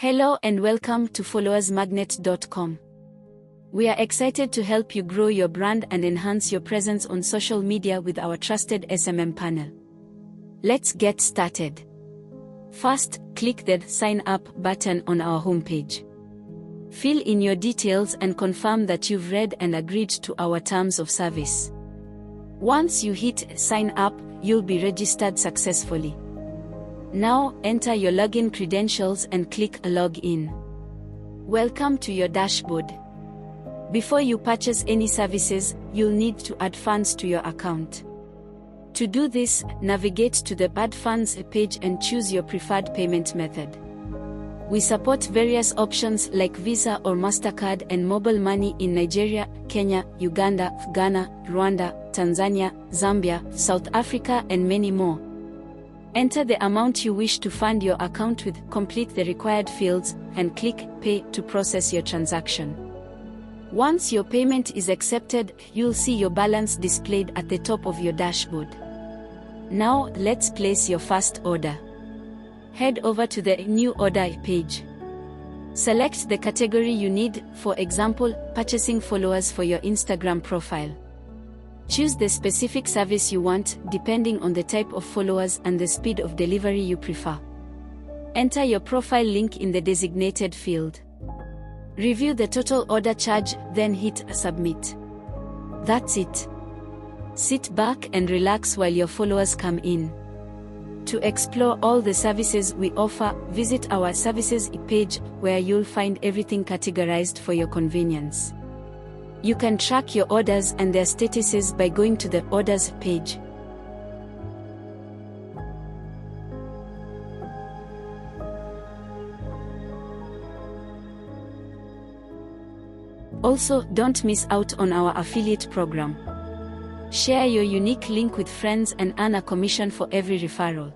Hello and welcome to FollowersMagnet.com. We are excited to help you grow your brand and enhance your presence on social media with our trusted SMM panel. Let's get started. First, click the Sign Up button on our homepage. Fill in your details and confirm that you've read and agreed to our terms of service. Once you hit Sign Up, you'll be registered successfully. Now, enter your login credentials and click Log In. Welcome to your dashboard. Before you purchase any services, you'll need to add funds to your account. To do this, navigate to the Add Funds page and choose your preferred payment method. We support various options like Visa or MasterCard and mobile money in Nigeria, Kenya, Uganda, Ghana, Rwanda, Tanzania, Zambia, South Africa and many more. Enter the amount you wish to fund your account with, complete the required fields, and click Pay to process your transaction. Once your payment is accepted, you'll see your balance displayed at the top of your dashboard. Now, let's place your first order. Head over to the New Order page. Select the category you need, for example, purchasing followers for your Instagram profile. Choose the specific service you want, depending on the type of followers and the speed of delivery you prefer. Enter your profile link in the designated field. Review the total order charge, then hit Submit. That's it. Sit back and relax while your followers come in. To explore all the services we offer, visit our services page, where you'll find everything categorized for your convenience. You can track your orders and their statuses by going to the Orders page. Also, don't miss out on our affiliate program. Share your unique link with friends and earn a commission for every referral.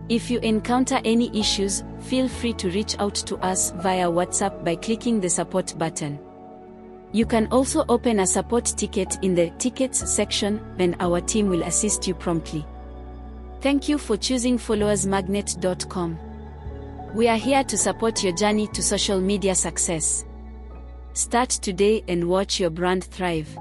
If you encounter any issues, feel free to reach out to us via WhatsApp by clicking the Support button. You can also open a support ticket in the Tickets section, and our team will assist you promptly. Thank you for choosing FollowersMagnet.com. We are here to support your journey to social media success. Start today and watch your brand thrive.